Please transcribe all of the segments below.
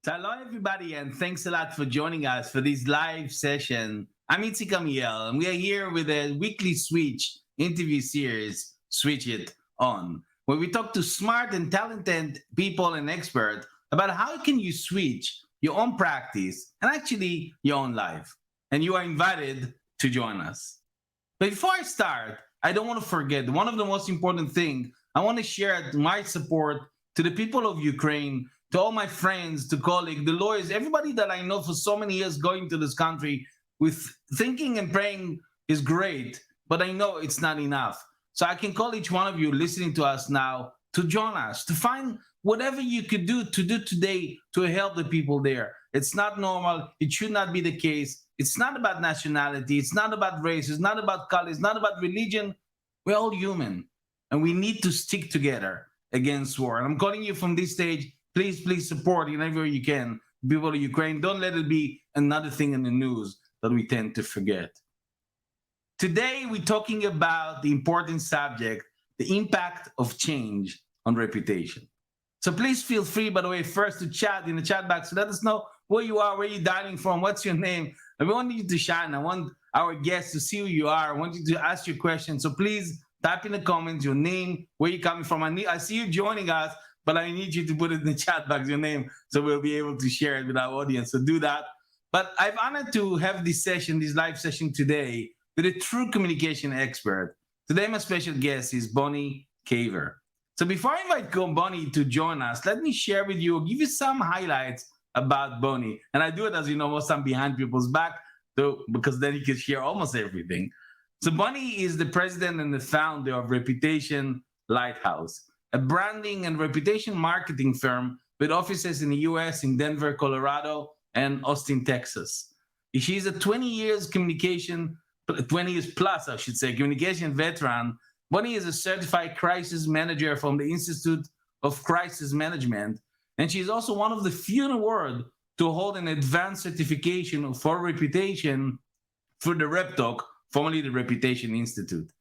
So hello, everybody, and thanks a lot for joining us for this live session. I'm Itzik Amiel, and we are here with a weekly Switch interview series, Switch It On, where we talk to smart and talented people and experts about how can you switch your own practice and actually your own life. And you are invited to join us. But before I start, I don't want to forget one of the most important things. I want to share my support to the people of Ukraine, to all my friends, to colleagues, the lawyers, everybody that I know for so many years going to this country with thinking and praying is great, but I know it's not enough. So I can call each one of you listening to us now to join us, to find whatever you could do to do today to help the people there. It's not normal. It should not be the case. It's not about nationality. It's not about race. It's not about color. It's not about religion. We're all human, and we need to stick together against war. And I'm calling you from this stage. Please support whenever you can people of Ukraine. Don't let it be another thing in the news that we tend to forget. Today, we're talking about the important subject, the impact of change on reputation. So please feel free, by the way, first to chat in the chat box. Let us know where you are, where you're dialing from, what's your name. I want you to shine. I want our guests to see who you are. I want you to ask your questions. So please type in the comments your name, where you're coming from. I see you joining us, but I need you to put it in the chat box, your name, so we'll be able to share it with our audience. So do that. But I'm honored to have this session, this live session today, with a true communication expert. Today, my special guest is Bonnie Caver. So before I invite Bonnie to join us, let me share with you, give you some highlights about Bonnie. And I do it, as you know, most time behind people's back, because then you can share almost everything. So Bonnie is the president and the founder of Reputation Lighthouse, a branding and reputation marketing firm with offices in the US, in Denver, Colorado, and Austin, Texas. She's a 20 years plus, I should say, communication veteran. Bonnie is a certified crisis manager from the Institute of Crisis Management, and she's also one of the few in the world to hold an advanced certification for reputation through the RepTalk, formerly the Reputation Institute.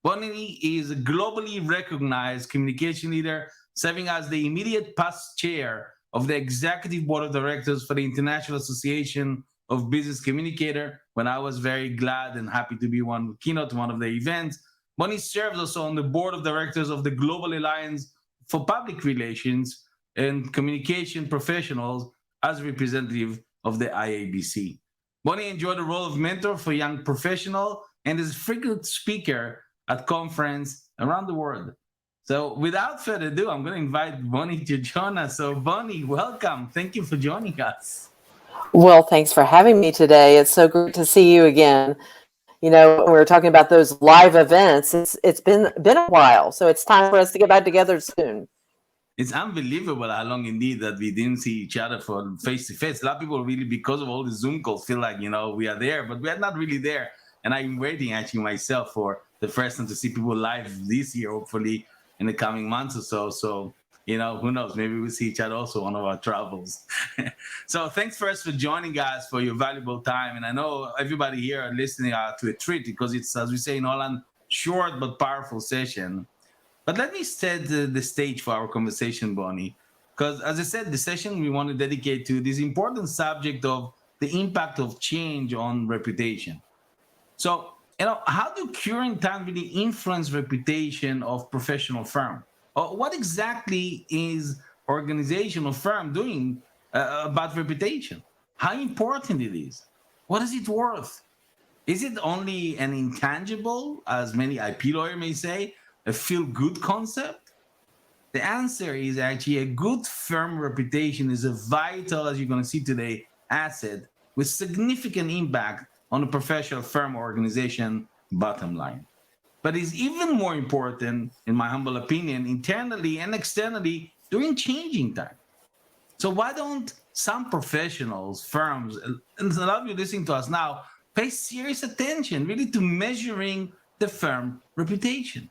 Bonnie is a globally recognized communication leader, serving as the immediate past chair of the executive board of directors for the International Association of Business Communicator, when I was very glad and happy to be keynote one of the events. Bonnie serves also on the board of directors of the Global Alliance for Public Relations and Communication Professionals as representative of the IABC. Bonnie enjoyed the role of mentor for young professionals and is a frequent speaker at conferences around the world. So without further ado, I'm going to invite Bonnie to join us. So Bonnie, welcome. Thank you for joining us. Well, thanks for having me today. It's so great to see you again. You know, we were talking about those live events. It's been a while, so it's time for us to get back together soon. It's unbelievable how long indeed that we didn't see each other for face to face. A lot of people really, because of all the Zoom calls, feel like, we are there, but we are not really there. And I'm waiting actually myself for the first time to see people live this year, hopefully in the coming months or so. So, who knows? Maybe we'll see each other also on our travels. So thanks first for joining us, for your valuable time. And I know everybody here are listening to a treat, because it's, as we say in Holland, short but powerful session. But let me set the stage for our conversation, Bonnie, because as I said, the session we want to dedicate to this important subject of the impact of change on reputation. So, how do current times really influence reputation of professional firm? Or what exactly is organization or firm doing about reputation? How important it is? What is it worth? Is it only an intangible, as many IP lawyers may say, a feel-good concept? The answer is actually a good firm reputation is a vital, as you're going to see today, asset with significant impact on a professional firm or organization bottom line. But it's even more important, in my humble opinion, internally and externally during changing time. So why don't some professionals, firms, and a lot of you listening to us now, pay serious attention really to measuring the firm reputation?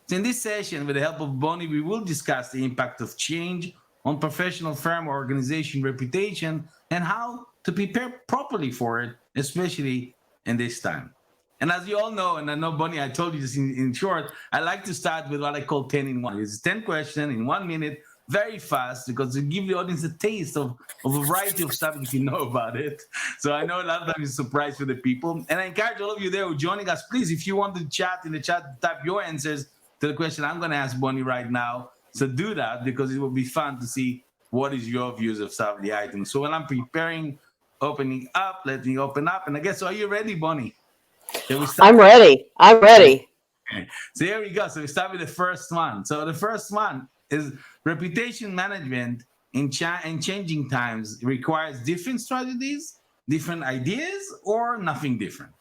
So in this session, with the help of Bonnie, we will discuss the impact of change on professional firm or organization reputation and how to prepare properly for it, especially in this time. And as you all know, and I know, Bonnie, I told you this in short, I like to start with what I call 10 in 1. It's 10 questions in 1 minute. very fast because to give the audience a taste of a variety of stuff if you know about it. So I know a lot of times it's a surprise for the people. And I encourage all of you there who are joining us, please, if you want to chat in the chat, type your answers to the question I'm going to ask Bonnie right now. So do that because it will be fun to see what is your views of some of the items. So when I'm preparing, opening up, let me open up. And I guess, are you ready, Bonnie? Shall we start? I'm ready. I'm ready. Okay. So here we go. So we start with the first one. So the first one is reputation management in changing times requires different strategies, different ideas, or nothing different.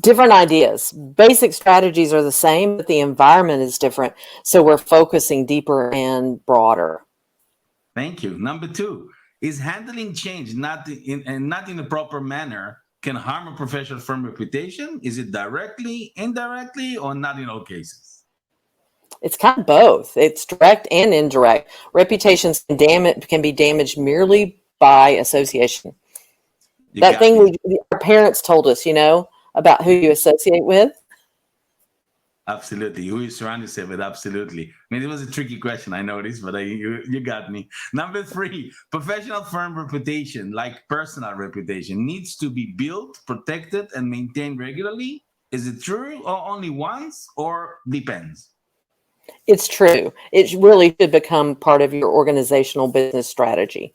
Different ideas. Basic strategies are the same, but the environment is different. So we're focusing deeper and broader. Thank you. Number two is handling change not in a proper manner can harm a professional firm reputation. Is it directly, indirectly, or not in all cases? It's kind of both. It's direct and indirect. Reputations can be damaged merely by association. That thing our parents told us, about who you associate with. Absolutely. Who you surround yourself with? Absolutely. I mean, it was a tricky question, I noticed, but you got me. Number three, professional firm reputation, like personal reputation, needs to be built, protected, and maintained regularly. Is it true or only once or depends? It's true. It really should become part of your organizational business strategy.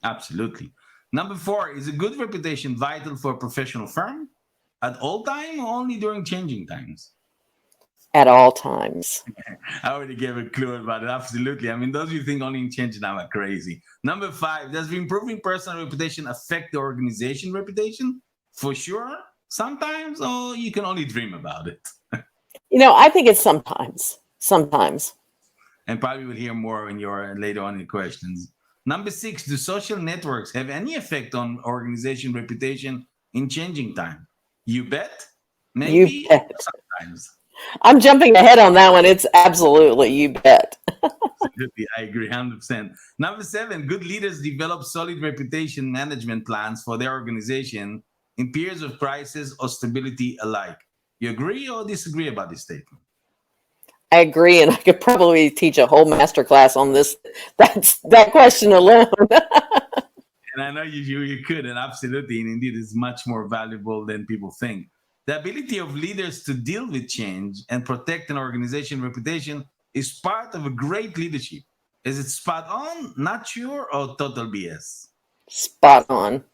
Absolutely. Number four, is a good reputation vital for a professional firm at all time or only during changing times? At all times. I already gave a clue about it. Absolutely. I mean, those who think only in changing time are crazy. Number five, does improving personal reputation affect the organization reputation? For sure. Sometimes, or you can only dream about it. I think it's sometimes. Sometimes. And probably we'll hear more in your later on in questions. Number six, do social networks have any effect on organization reputation in changing time? You bet. Maybe. You bet. Sometimes. I'm jumping ahead on that one. It's absolutely, you bet. Absolutely, I agree 100%. Number seven, good leaders develop solid reputation management plans for their organization in periods of crisis or stability alike. You agree or disagree about this statement? I agree, and I could probably teach a whole master class on this. That question alone. And I know you could, and absolutely, and indeed, it's much more valuable than people think. The ability of leaders to deal with change and protect an organization reputation is part of a great leadership. Is it spot on, not sure, or total BS? Spot on.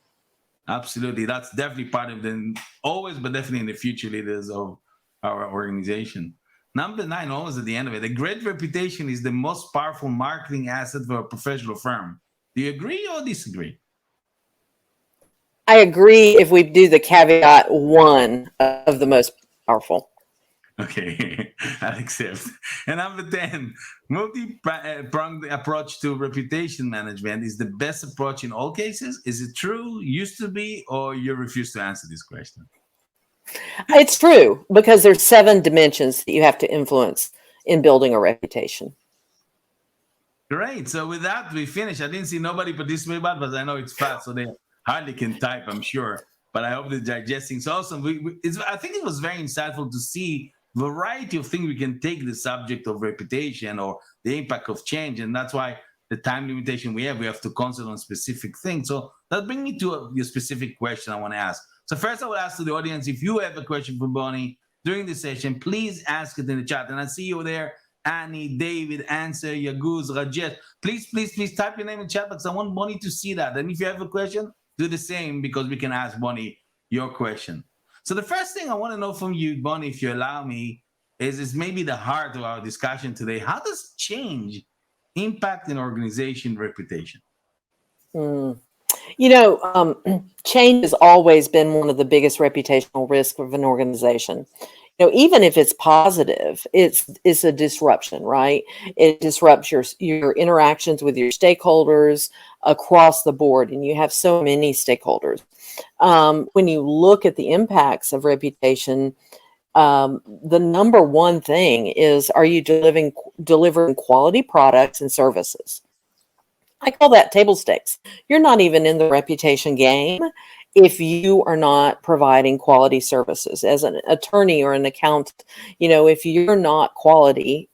Absolutely. That's definitely part of the always, but definitely in the future leaders of our organization. Number nine, always at the end of it, a great reputation is the most powerful marketing asset for a professional firm. Do you agree or disagree? I agree if we do the caveat one of the most powerful. Okay, I'll accept. And number 10, multi-pronged approach to reputation management is the best approach in all cases. Is it true, used to be, or you refuse to answer this question? It's true because there's 7 dimensions that you have to influence in building a reputation. Great. So with that, we finish. I didn't see nobody participate, but I know it's fast, so they hardly can type, I'm sure. But I hope they're digesting. So awesome. I think it was very insightful to see variety of things we can take the subject of reputation or the impact of change. And that's why the time limitation we have to concentrate on specific things. So that brings me to your specific question I want to ask. So first I will ask to the audience, if you have a question for Bonnie during the session, please ask it in the chat. And I see you there, Annie, David, Answer, Yaguz, Rajesh. Please type your name in the chat because I want Bonnie to see that. And if you have a question, do the same because we can ask Bonnie your question. So the first thing I want to know from you, Bonnie, if you allow me, is maybe the heart of our discussion today. How does change impact an organization reputation? Change has always been one of the biggest reputational risks of an organization. Even if it's positive, it's a disruption, right? It disrupts your interactions with your stakeholders across the board, and you have so many stakeholders. When you look at the impacts of reputation, the number one thing is, are you delivering quality products and services? I call that table stakes. You're not even in the reputation game if you are not providing quality services. As an attorney or an accountant, if you're not quality,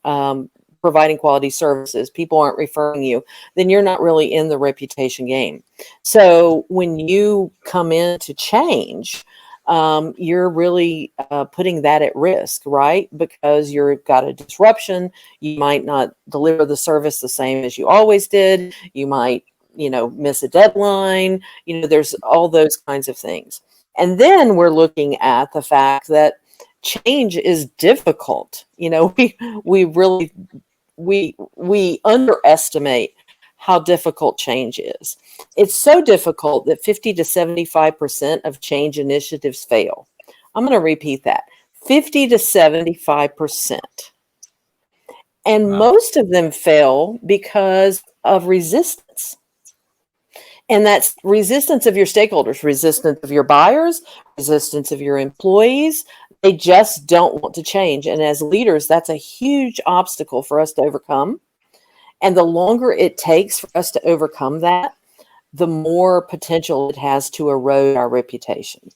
providing quality services, people aren't referring you, then you're not really in the reputation game. So when you come in to change, you're really putting that at risk, right? Because you've got a disruption. You might not deliver the service the same as you always did. You might, miss a deadline. There's all those kinds of things. And then we're looking at the fact that change is difficult. We really we underestimate how difficult change is. It's so difficult that 50 to 75% of change initiatives fail. I'm going to repeat that. 50 to 75%. And Wow. most of them fail because of resistance. And that's resistance of your stakeholders, resistance of your buyers, resistance of your employees. They just don't want to change. And as leaders, that's a huge obstacle for us to overcome. And the longer it takes for us to overcome that, the more potential it has to erode our reputation.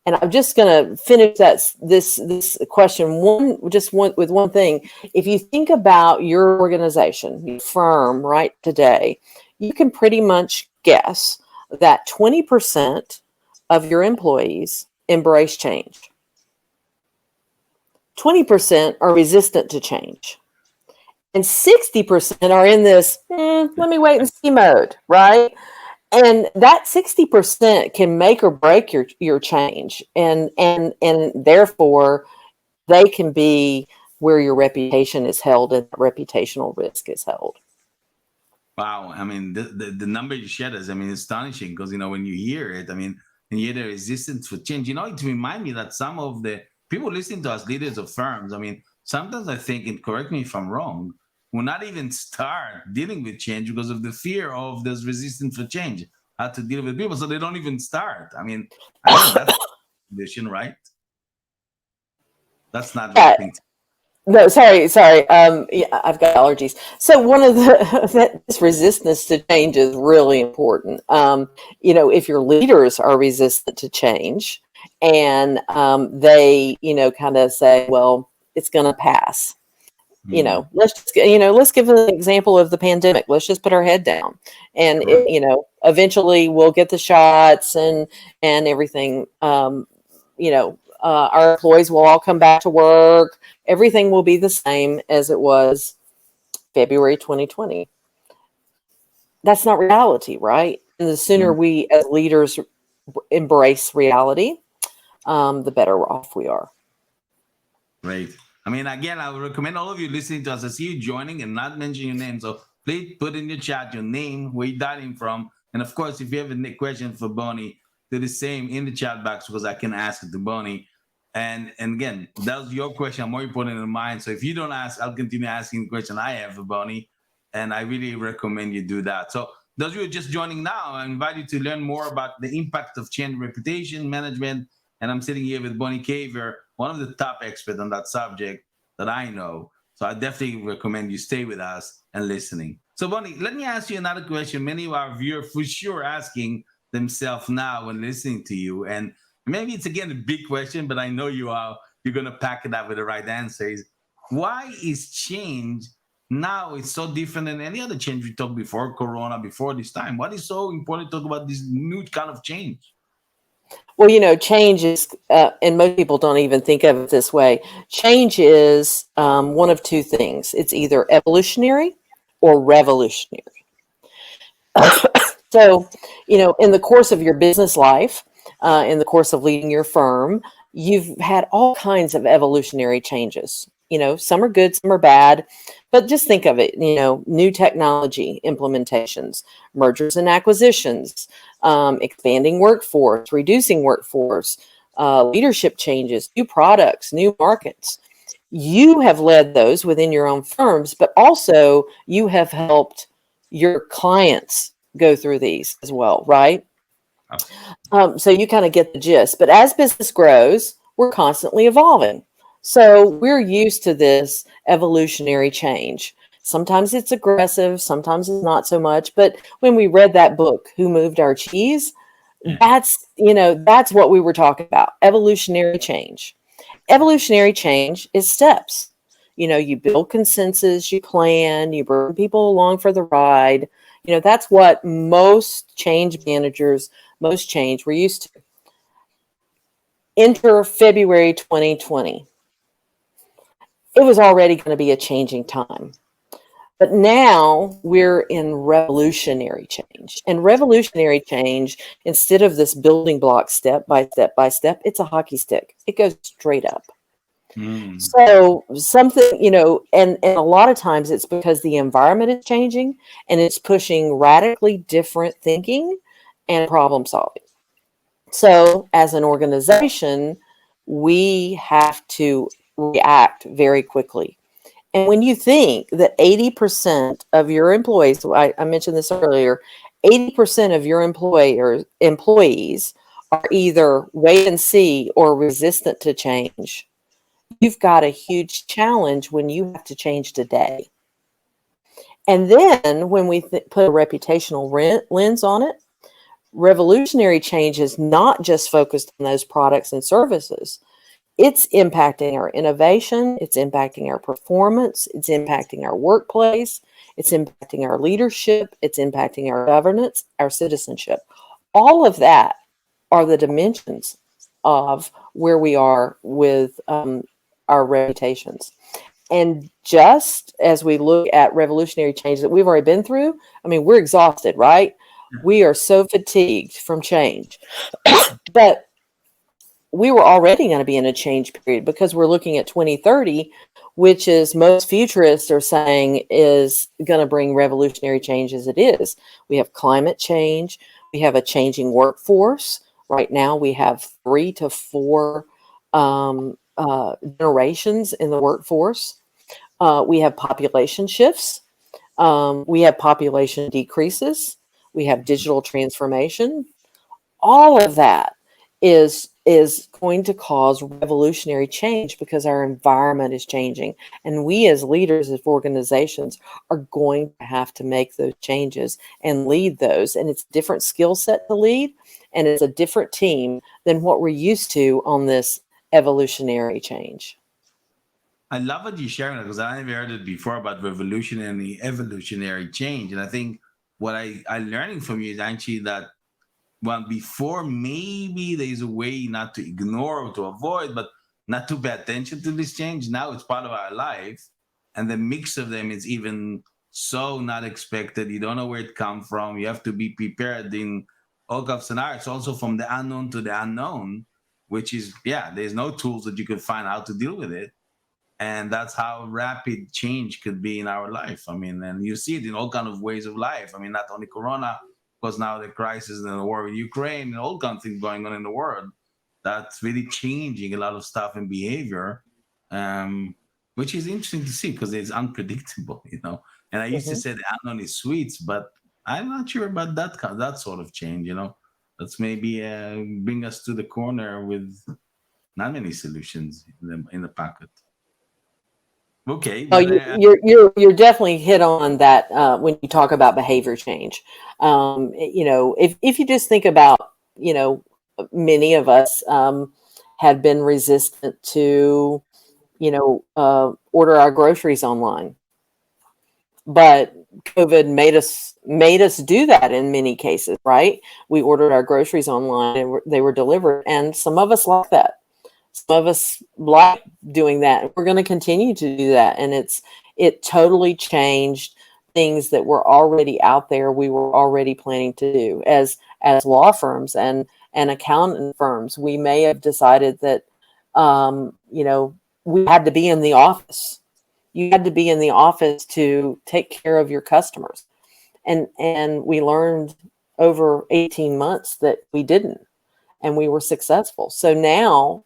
And I'm just going to finish this question with one thing. If you think about your organization, your firm, right today, you can pretty much guess that 20% of your employees embrace change. 20% are resistant to change. And 60% are in this, let me wait and see mode, right? And that 60% can make or break your change. And therefore, they can be where your reputation is held and reputational risk is held. Wow. I mean, the number you shared is, astonishing because, when you hear it, and you hear the resistance for change, it reminds me that some of the people listening to us, leaders of firms, sometimes I think, and correct me if I'm wrong, will not even start dealing with change because of the fear of this resistance for change, how to deal with people. So they don't even start. I think that's a condition, right? That's not the right thing. No, sorry. Yeah, I've got allergies. So one of this resistance to change is really important. If your leaders are resistant to change and they, kind of say, well, it's going to pass. Let's give an example of the pandemic. Let's just put our head down, and eventually we'll get the shots and everything. Our employees will all come back to work. Everything will be the same as it was February 2020. That's not reality, right? And the sooner we as leaders embrace reality, the better off we are. Great. Again, I would recommend all of you listening to us. I see you joining and not mentioning your name. So please put in your chat your name, where you're dialing from. And of course, if you have a question for Bonnie, do the same in the chat box because I can ask it to Bonnie. And again, that's your question. I'm more important than mine. So if you don't ask, I'll continue asking the question I have for Bonnie. And I really recommend you do that. So those of you who are just joining now, I invite you to learn more about the impact of change reputation management. And I'm sitting here with Bonnie Caver, one of the top experts on that subject that I know. So I definitely recommend you stay with us and listening. So Bonnie, let me ask you another question. Many of our viewers for sure asking themselves now when listening to you. And maybe it's again a big question, but I know you're going to pack it up with the right answers. Why is change now it's so different than any other change we talked before Corona, before this time? What is so important to talk about this new kind of change? Well, change is, and most people don't even think of it this way. Change is one of two things. It's either evolutionary or revolutionary. So, in the course of your business life, in the course of leading your firm, you've had all kinds of evolutionary changes. Some are good, some are bad, but just think of it, new technology implementations, mergers and acquisitions, expanding workforce, reducing workforce, leadership changes, new products, new markets. You have led those within your own firms, but also you have helped your clients go through these as well, right? So you kind of get the gist. But as business grows, we're constantly evolving. So we're used to this evolutionary change. Sometimes it's aggressive, sometimes it's not so much. But when we read that book, Who Moved Our Cheese, that's what we were talking about, evolutionary change. Evolutionary change is steps. You build consensus, you plan, you bring people along for the ride. That's what most change managers, most change we're used to. Enter February 2020. It was already going to be a changing time. But now we're in revolutionary change. And revolutionary change, instead of this building block step by step by step, it's a hockey stick. It goes straight up. So something, and a lot of times it's because the environment is changing and it's pushing radically different thinking and problem solving. So as an organization, we have to react very quickly. And when you think that 80% of your employees, I mentioned this earlier, 80% of your employees are either wait and see or resistant to change, you've got a huge challenge when you have to change today. And then when we put a reputational lens on it, revolutionary change is not just focused on those products and services. It's impacting our innovation, it's impacting our performance, it's impacting our workplace, it's impacting our leadership, it's impacting our governance, our citizenship. All of that are the dimensions of where we are with our reputations. And just as we look at revolutionary change that we've already been through, we're exhausted, right? We are so fatigued from change. But we were already going to be in a change period because we're looking at 2030, which is most futurists are saying is going to bring revolutionary change as it is. We have climate change. We have a changing workforce. Right now, we have 3 to 4 generations in the workforce. We have population shifts. We have population decreases. We have digital transformation. All of that is going to cause revolutionary change because our environment is changing. And we as leaders of organizations are going to have to make those changes and lead those. And it's a different skill set to lead, and it's a different team than what we're used to on this evolutionary change. I love what you're sharing because I never heard it before about revolutionary evolutionary change. And I think what I'm learning from you is actually that, well, before maybe there's a way not to ignore or to avoid, but not to pay attention to this change. Now it's part of our life. And the mix of them is even so not expected. You don't know where it comes from. You have to be prepared in all kinds of scenarios, also from the unknown to the unknown, which is, there's no tools that you can find how to deal with it. And that's how rapid change could be in our life. And you see it in all kinds of ways of life. Not only Corona, because now the crisis and the war with Ukraine and all kinds of things going on in the world, that's really changing a lot of stuff in behavior, which is interesting to see because it's unpredictable. And I used to say the unknown is sweet, but I'm not sure about that sort of change. Let's maybe bring us to the corner with not many solutions in the pocket. Okay, Oh, but you're definitely hit on that when you talk about behavior change. If you just think about, many of us have been resistant to, order our groceries online, but COVID made us do that in many cases, right? We ordered our groceries online and they were delivered, and some of us like that. Some of us like doing that. We're going to continue to do that. And it totally changed things that were already out there. We were already planning to do as law firms and accountant firms. We may have decided that, we had to be in the office. You had to be in the office to take care of your customers. And we learned over 18 months that we didn't, and we were successful. So now,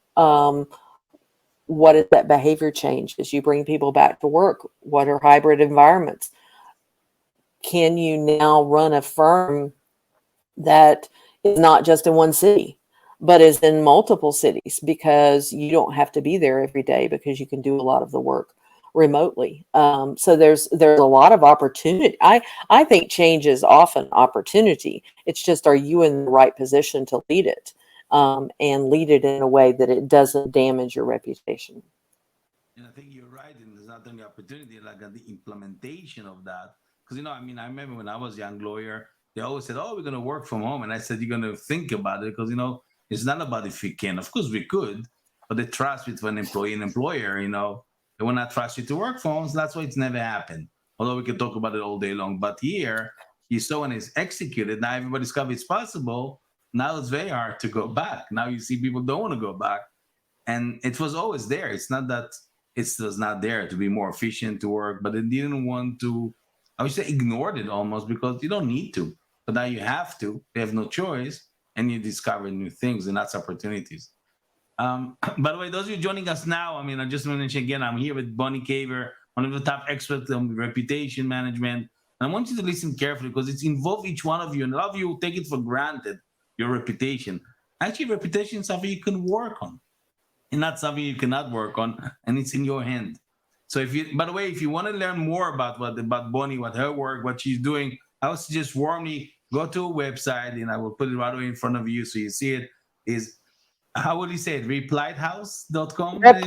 what is that behavior change as you bring people back to work? What are hybrid environments? Can you now run a firm that is not just in one city, but is in multiple cities because you don't have to be there every day because you can do a lot of the work remotely. So there's a lot of opportunity. I think change is often opportunity. It's just, are you in the right position to lead it? And lead it in a way that it doesn't damage your reputation. And I think you're right. And not only opportunity, like the implementation of that. Because I mean, I remember when I was a young lawyer, they always said, "Oh, we're going to work from home," and I said, "You're going to think about it because it's not about if we can. Of course, we could, but the trust between employee and employer, they will not trust you to work from home. So that's why it's never happened. Although we can talk about it all day long, but here you saw when it's executed. Now everybody discovered it's possible. Now it's very hard to go back. Now you see people don't want to go back, and it was always there. It's not that it was not there to be more efficient to work, but it didn't want to. I would say ignored it almost because you don't need to, but now you have to. You have no choice, and you discover new things, and that's opportunities. By the way, those of you joining us now, I mean, I just want to mention again, I'm here with Bonnie Caver, one of the top experts on reputation management. And I want you to listen carefully because it's involved each one of you, and a lot of you take it for granted, your reputation. Actually, reputation is something you can work on and not something you cannot work on, and it's in your hand. So if you, by the way, if you want to learn more about Bonnie, what her work, what she's doing, I would suggest warmly go to a website, and I will put it right away in front of you so you see it. Is how would you say it? Repliedhouse.com? Rep,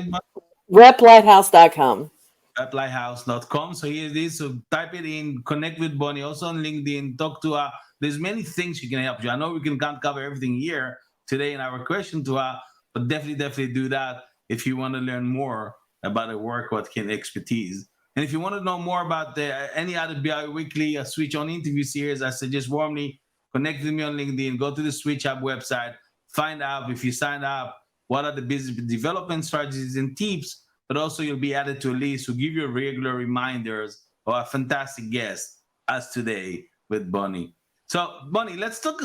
replighthouse.com. Repliedhouse.com. So here it is. So type it in, connect with Bonnie, also on LinkedIn, talk to her. There's many things she can help you. I know we can't cover everything here today in our question to her, but definitely do that if you want to learn more about her work, what can expertise. And if you want to know more about any other BI Weekly Switch On interview series, I suggest warmly connect with me on LinkedIn, go to the Switch Up website, find out if you sign up, what are the business development strategies and tips, but also you'll be added to a list who give you regular reminders of a fantastic guest as today with Bonnie. So Bonnie, let's talk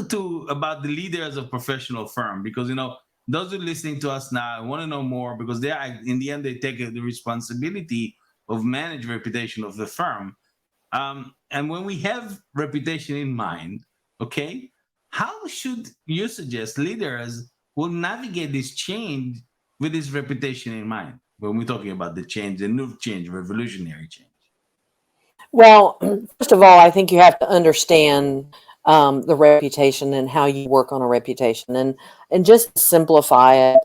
about the leaders of professional firm because those who are listening to us now want to know more because they are, in the end, they take the responsibility of manage reputation of the firm. And when we have reputation in mind, okay, how should you suggest leaders will navigate this change with this reputation in mind when we're talking about the change, the new change, revolutionary change? Well, first of all, I think you have to understand the reputation and how you work on a reputation, and just to simplify it.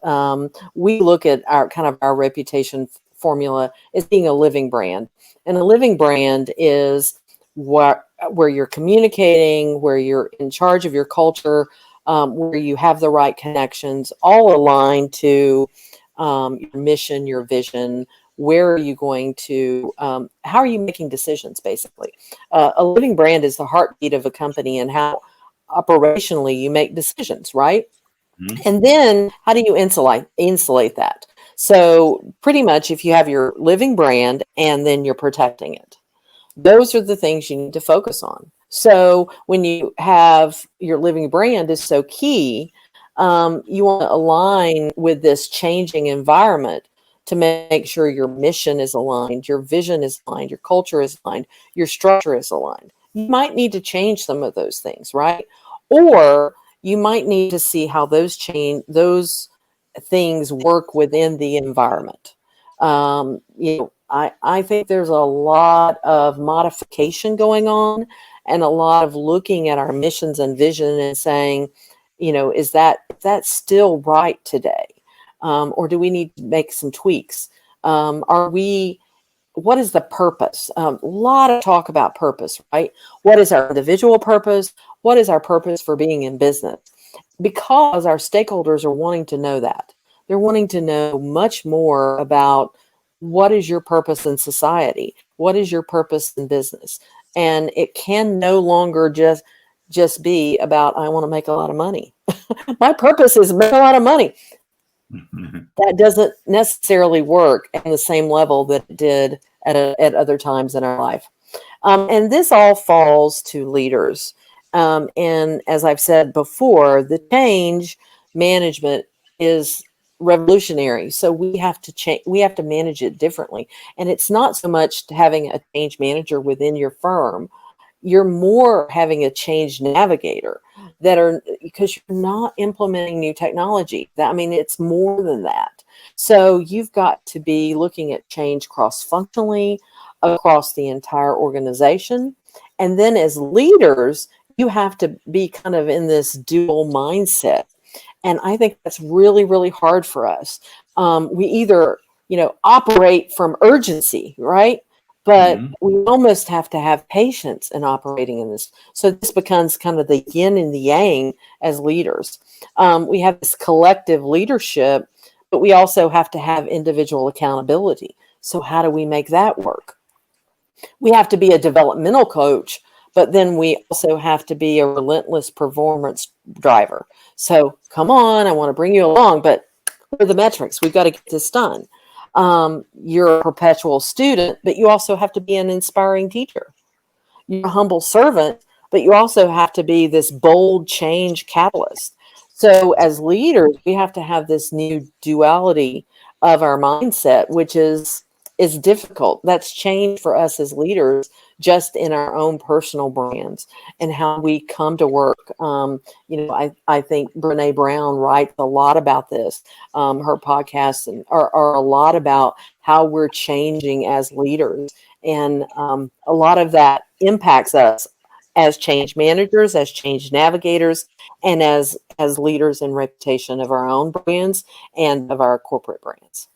We look at our kind of our reputation formula as being a living brand, and a living brand is where you're communicating, where you're in charge of your culture, where you have the right connections, all aligned to your mission, your vision. Where are you going to, how are you making decisions, basically? A living brand is the heartbeat of a company and how operationally you make decisions, right? Mhm. And then how do you insulate that? So pretty much if you have your living brand and then you're protecting it, those are the things you need to focus on. So when you have your living brand is so key, you want to align with this changing environment to make sure your mission is aligned, your vision is aligned, your culture is aligned, your structure is aligned. You might need to change some of those things, right? Or you might need to see how those things work within the environment. I think there's a lot of modification going on and a lot of looking at our missions and vision and saying, is that still right today? Or do we need to make some tweaks? What is the purpose? A lot of talk about purpose, right? What is our individual purpose? What is our purpose for being in business? Because our stakeholders are wanting to know that. They're wanting to know much more about what is your purpose in society? What is your purpose in business? And it can no longer just be about, I want to make a lot of money. My purpose is make a lot of money. That doesn't necessarily work at the same level that it did at other times in our life. And this all falls to leaders. And as I've said before, the change management is revolutionary. So we have to change, we have to manage it differently. And it's not so much having a change manager within your firm. You're more having a change navigator because you're not implementing new technology. I mean, it's more than that. So you've got to be looking at change cross-functionally across the entire organization. And then as leaders, you have to be kind of in this dual mindset. And I think that's really, really hard for us. We either, operate from urgency, right? But Mhm. we almost have to have patience in operating in this. So this becomes kind of the yin and the yang as leaders. We have this collective leadership, but we also have to have individual accountability. So how do we make that work? We have to be a developmental coach, but then we also have to be a relentless performance driver. So come on, I want to bring you along, but what are the metrics? We've got to get this done. You're a perpetual student, but you also have to be an inspiring teacher. You're a humble servant, but you also have to be this bold change catalyst. So, as leaders, we have to have this new duality of our mindset, which is difficult. That's change for us as leaders, just in our own personal brands and how we come to work. I think Brene Brown writes a lot about this. Her podcasts are a lot about how we're changing as leaders, and a lot of that impacts us as change managers, as change navigators, and as leaders in reputation of our own brands and of our corporate brands.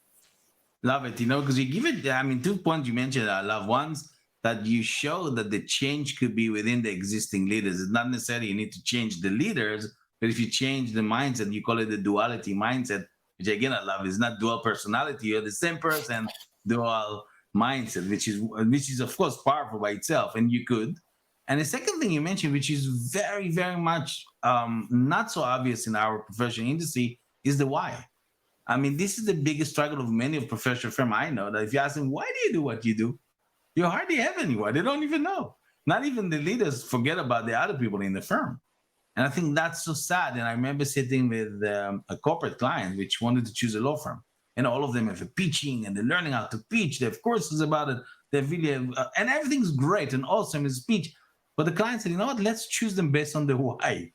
Love it, because you give it, I mean, 2 points you mentioned, I love. One's that you show that the change could be within the existing leaders. It's not necessarily you need to change the leaders, but if you change the mindset, you call it the duality mindset, which again, I love. It's not dual personality. You're the same person, dual mindset, which is of course powerful by itself. And you could. And the second thing you mentioned, which is very, very much not so obvious in our professional industry, is the why. I mean, this is the biggest struggle of many of professional firms I know. That if you ask them, why do you do what you do? You hardly have anyone. They don't even know. Not even the leaders forget about the other people in the firm. And I think that's so sad. And I remember sitting with a corporate client which wanted to choose a law firm. And all of them have a pitching and they're learning how to pitch. They have courses about it. They really have, and everything's great and awesome in speech. But the client said, you know what? Let's choose them based on the why.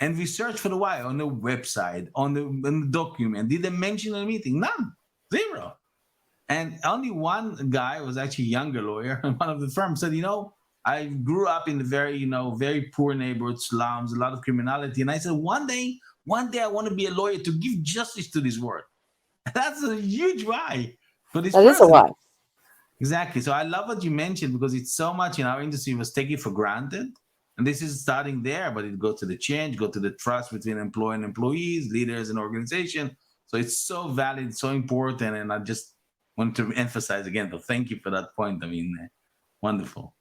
And we searched for the why on the website, on the document. Did they mention a meeting? None. Zero. And only one guy was actually a younger lawyer, and one of the firms said, I grew up in the very, very poor neighborhood, slums, a lot of criminality. And I said, one day I want to be a lawyer to give justice to this world. That's a huge why for this That is a person. why. Exactly. So I love what you mentioned because it's so much in our industry was taken for granted. And this is starting there, but it goes to the change, go to the trust between employee and employees, leaders and organization. So it's so valid, so important. And I just want to emphasize again, so thank you for that point. I mean, wonderful.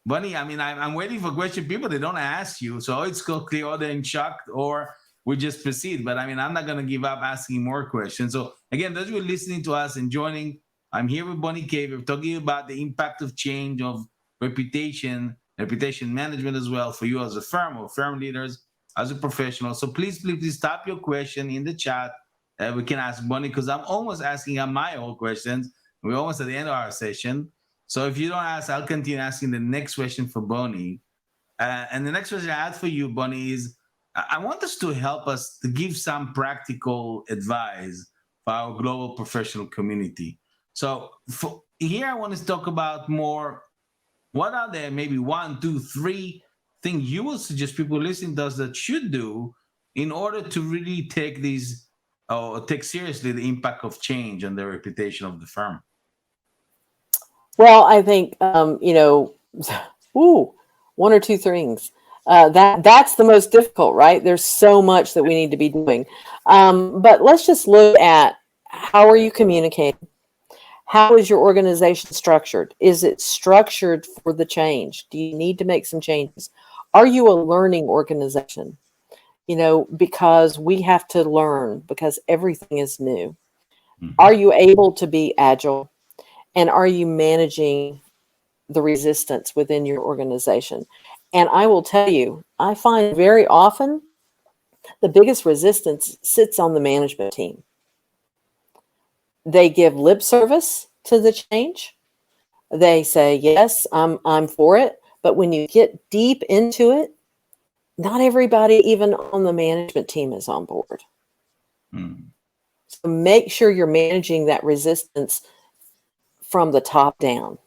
Bunny, I mean, I'm waiting for question people. They don't ask you. So it's go clear or they're in shock or we just proceed. But I mean, I'm not going to give up asking more questions. So again, those who are listening to us and joining, I'm here with Bonnie Cave. We're talking about the impact of change, of reputation management as well for you as a firm or firm leaders, as a professional. So please stop your question in the chat. We can ask Bonnie because I'm almost asking her my own questions. We're almost at the end of our session. So if you don't ask, I'll continue asking the next question for Bonnie. And the next question I had for you, Bonnie, is I want us to help us to give some practical advice for our global professional community. So here I want to talk about more what are there maybe one, two, three things you will suggest people listening to us that should do in order to really take these or take seriously the impact of change on the reputation of the firm? Well, I think ooh, one or two things. That's the most difficult, right? There's so much that we need to be doing. But let's just look at how are you communicating? How is your organization structured? Is it structured for the change? Do you need to make some changes? Are you a learning organization? Because we have to learn because everything is new. Are Mhm. you able to be agile? And are you managing the resistance within your organization? And I will tell you, I find very often the biggest resistance sits on the management team. They give lip service to the change. They say, yes, I'm for it. But when you get deep into it, not everybody, even on the management team, is on board. Mm. So make sure you're managing that resistance from the top down.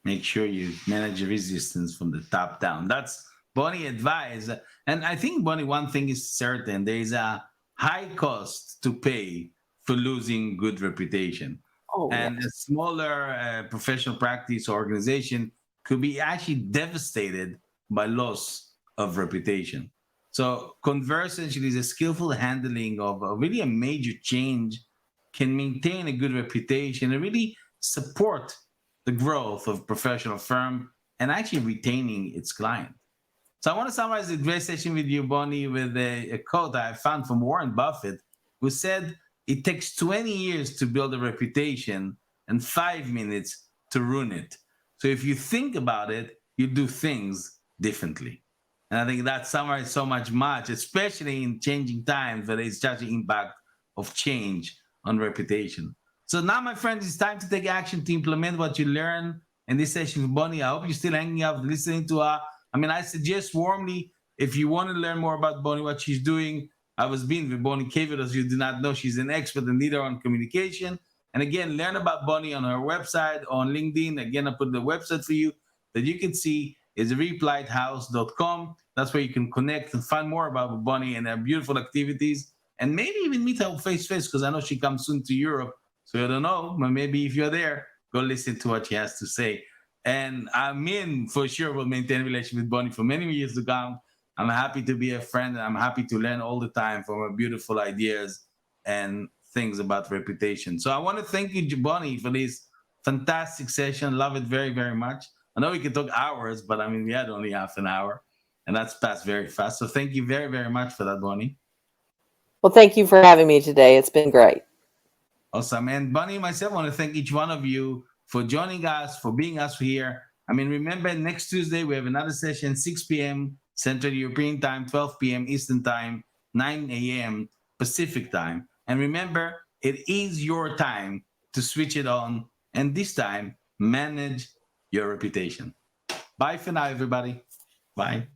Make sure you manage resistance from the top down. That's Bonnie advice. And I think, Bonnie, one thing is certain there is a high cost to pay for losing good reputation. Oh, And yes. a smaller professional practice or organization could be actually devastated by loss of reputation. So conversely, the skillful handling of really a major change can maintain a good reputation and really support the growth of professional firm and actually retaining its client. So I want to summarize the great session with you, Bonnie, with a quote I found from Warren Buffett, who said, "It takes 20 years to build a reputation and 5 minutes to ruin it. So if you think about it, you do things differently." And I think that summarizes so much, especially in changing times where there's such an impact of change on reputation. So now, my friends, it's time to take action to implement what you learn in this session with Bonnie. I hope you're still hanging out, listening to her. I mean, I suggest warmly, if you want to learn more about Bonnie, what she's doing. I was being with Bonnie Cavitt, as you do not know. She's an expert and leader on communication. And again, learn about Bonnie on her website, on LinkedIn. Again, I put the website for you that you can see is replighthouse.com. That's where you can connect and find more about Bonnie and her beautiful activities, and maybe even meet her face to face, because I know she comes soon to Europe. So I don't know, but maybe if you're there, go listen to what she has to say. And for sure, will maintain a relationship with Bonnie for many years to come. I'm happy to be a friend, and I'm happy to learn all the time from her beautiful ideas and things about reputation. So I want to thank you, Bonnie, for this fantastic session. Love it very, very much. I know we could talk hours, but I mean, we had only half an hour, and that's passed very fast. So thank you very, very much for that, Bonnie. Well, thank you for having me today. It's been great. Awesome. And Bonnie and myself want to thank each one of you for joining us, for being us here. I mean, remember, next Tuesday, we have another session, 6 p.m. Central European Time, 12 p.m. Eastern Time, 9 a.m. Pacific Time. And remember, it is your time to switch it on. And this time, manage your reputation. Bye for now, everybody. Bye.